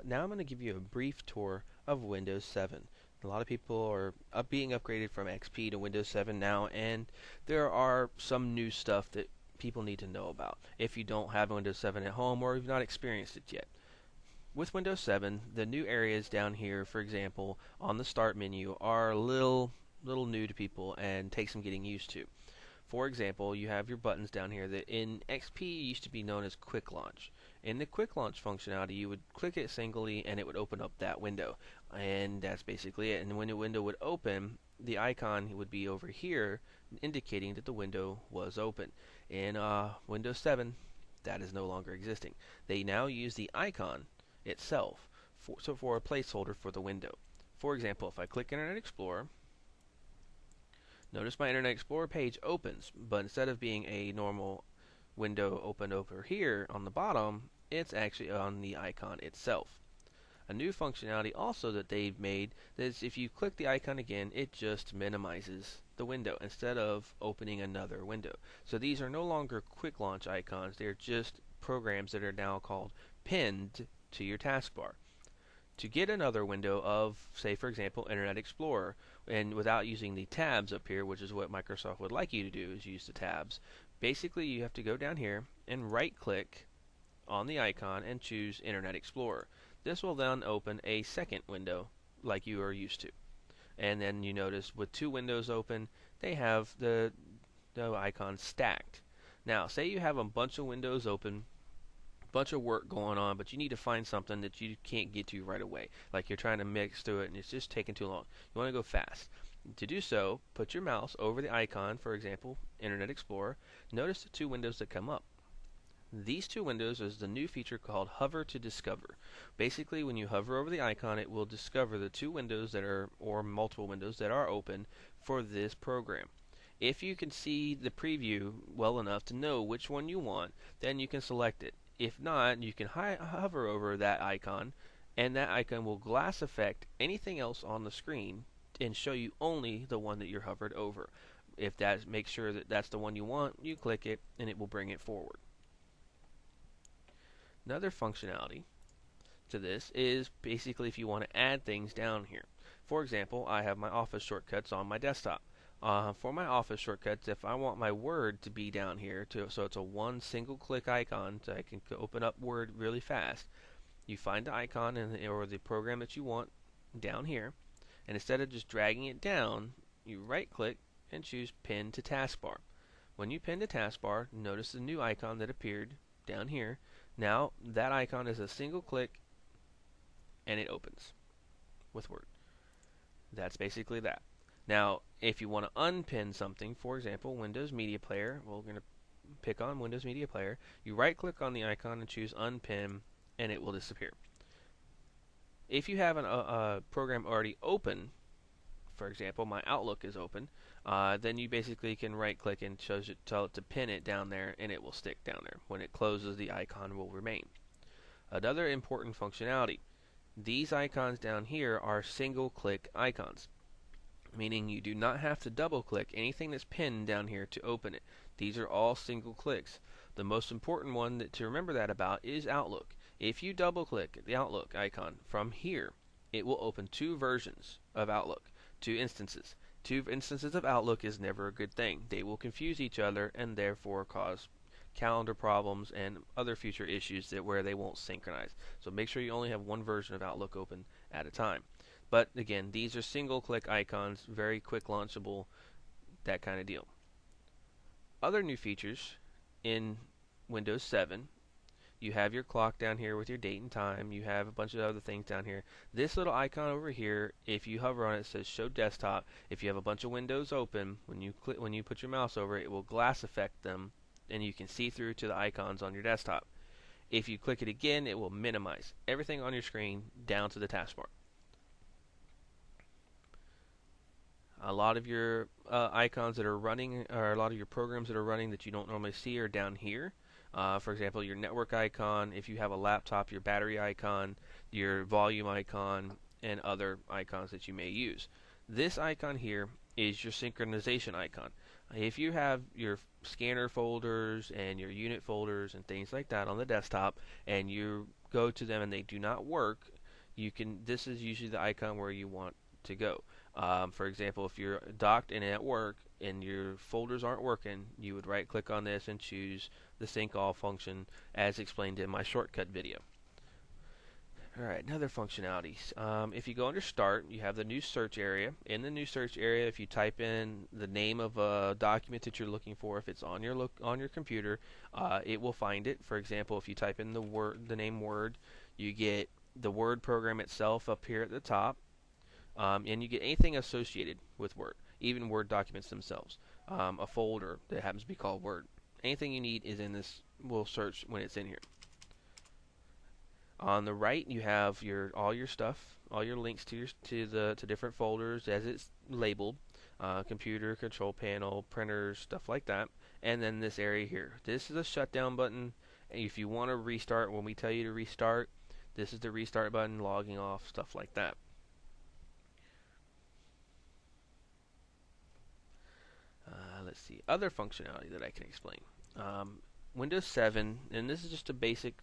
now I'm going to give you a brief tour of Windows 7. A lot of people are being upgraded from XP to Windows 7 now, and there are some new stuff that people need to know about if you don't have Windows 7 at home or you've not experienced it yet. With Windows 7, the new areas down here, for example, on the Start menu, are a little new to people and take some getting used to. For example, you have your buttons down here that in XP used to be known as Quick Launch. In the Quick Launch functionality, you would click it singly and it would open up that window. And that's basically it. And when the window would open, the icon would be over here indicating that the window was open. In Windows 7, that is no longer existing. They now use the icon itself for a placeholder for the window. For example, if I click Internet Explorer, notice my Internet Explorer page opens, but instead of being a normal window open over here on the bottom, it's actually on the icon itself. A new functionality also that they've made is if you click the icon again, it just minimizes the window instead of opening another window. So these are no longer quick launch icons, they're just programs that are now called pinned to your taskbar. To get another window of, say for example, Internet Explorer, and without using the tabs up here, which is what Microsoft would like you to do, is use the tabs. Basically, you have to go down here and right-click on the icon and choose Internet Explorer. This will then open a second window like you are used to. And then you notice with two windows open, they have the icons stacked. Now, say you have a bunch of windows open, bunch of work going on, but you need to find something that you can't get to right away. Like you're trying to mix through it and it's just taking too long. You want to go fast. To do so, put your mouse over the icon, for example, Internet Explorer. Notice the two windows that come up. These two windows is the new feature called Hover to Discover. Basically, when you hover over the icon, it will discover the two windows that are, or multiple windows that are open for this program. If you can see the preview well enough to know which one you want, then you can select it. If not, you can hover over that icon, and that icon will glass affect anything else on the screen and show you only the one that you're hovered over. If that makes sure that that's the one you want, you click it and it will bring it forward. Another functionality to this is basically if you want to add things down here. For example, I have my Office shortcuts on my desktop. For my Office shortcuts, if I want my Word to be down here, so it's a one single click icon, so I can open up Word really fast, you find the icon or the program that you want down here, and instead of just dragging it down, you right click and choose Pin to Taskbar. When you pin to Taskbar, notice the new icon that appeared down here. Now that icon is a single click and it opens with Word. That's basically that. Now, if you want to unpin something, for example, Windows Media Player, we're going to pick on Windows Media Player. You right-click on the icon and choose Unpin, and it will disappear. If you have a program already open, for example, my Outlook is open, then you basically can right-click and tell it to pin it down there, and it will stick down there. When it closes, the icon will remain. Another important functionality. These icons down here are single-click icons, meaning you do not have to double click anything that's pinned down here to open it. These are all single clicks. The most important one to remember that about is Outlook. If you double click the Outlook icon from here, it will open two versions of Outlook, two instances. Two instances of Outlook is never a good thing. They will confuse each other and therefore cause calendar problems and other future issues where they won't synchronize. So make sure you only have one version of Outlook open at a time. But again, these are single click icons, very quick launchable, that kind of deal. Other new features in Windows 7, you have your clock down here with your date and time, you have a bunch of other things down here. This little icon over here, if you hover on it, it says show desktop. If you have a bunch of windows open, when you put your mouse over it, it will glass affect them and you can see through to the icons on your desktop. If you click it again, it will minimize everything on your screen down to the taskbar. A lot of your icons that are running, or a lot of your programs that are running that you don't normally see are down here. For example, your network icon, if you have a laptop, your battery icon, your volume icon, and other icons that you may use. This icon here is your synchronization icon. If you have your scanner folders and your unit folders and things like that on the desktop, and you go to them and they do not work, you can. This is usually the icon where you want to go. For example, if you're docked and at work and your folders aren't working, you would right click on this and choose the sync all function as explained in my shortcut video. Alright, another functionalities. If you go under Start, you have the new search area. In the new search area, if you type in the name of a document that you're looking for, if it's on your computer, it will find it. For example, if you type in the name Word, you get the Word program itself up here at the top, and you get anything associated with Word, even Word documents themselves. A folder that happens to be called Word. Anything you need is in this. We'll search when it's in here. On the right, you have all your stuff, all your links to different folders as it's labeled, computer, control panel, printers, stuff like that. And then this area here. This is a shutdown button. If you want to restart, when we tell you to restart, this is the restart button, logging off, stuff like that. Let's see, other functionality that I can explain. Windows 7, and this is just a basic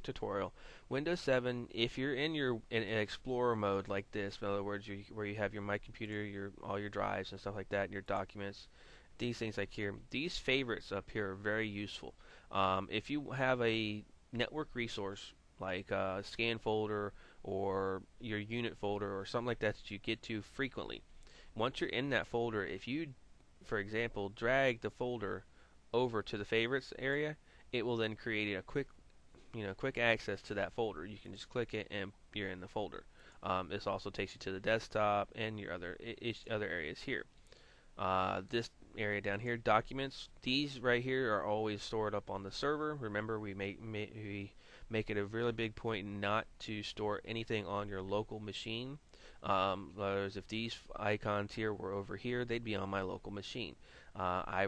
tutorial. Windows 7, if you're in Explorer mode like this, in other words, where you have your My Computer, all your drives and stuff like that, your documents, these things like here, these favorites up here are very useful. If you have a network resource like a scan folder or your unit folder or something like that that you get to frequently, once you're in that folder, if you, for example, drag the folder over to the favorites area, it will then create a quick access to that folder. You can just click it and you're in the folder. This also takes you to the desktop and your other areas here. This area down here, documents, these right here are always stored up on the server. Remember, we make it a really big point not to store anything on your local machine. Whereas if these icons here were over here, they'd be on my local machine.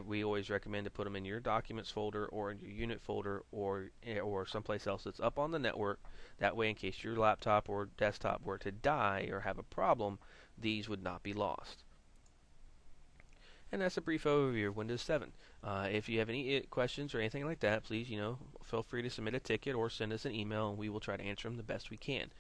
We always recommend to put them in your documents folder or in your unit folder or someplace else that's up on the network. That way, in case your laptop or desktop were to die or have a problem, these would not be lost. And that's a brief overview of Windows 7. If you have any questions or anything like that, please, feel free to submit a ticket or send us an email, and we will try to answer them the best we can.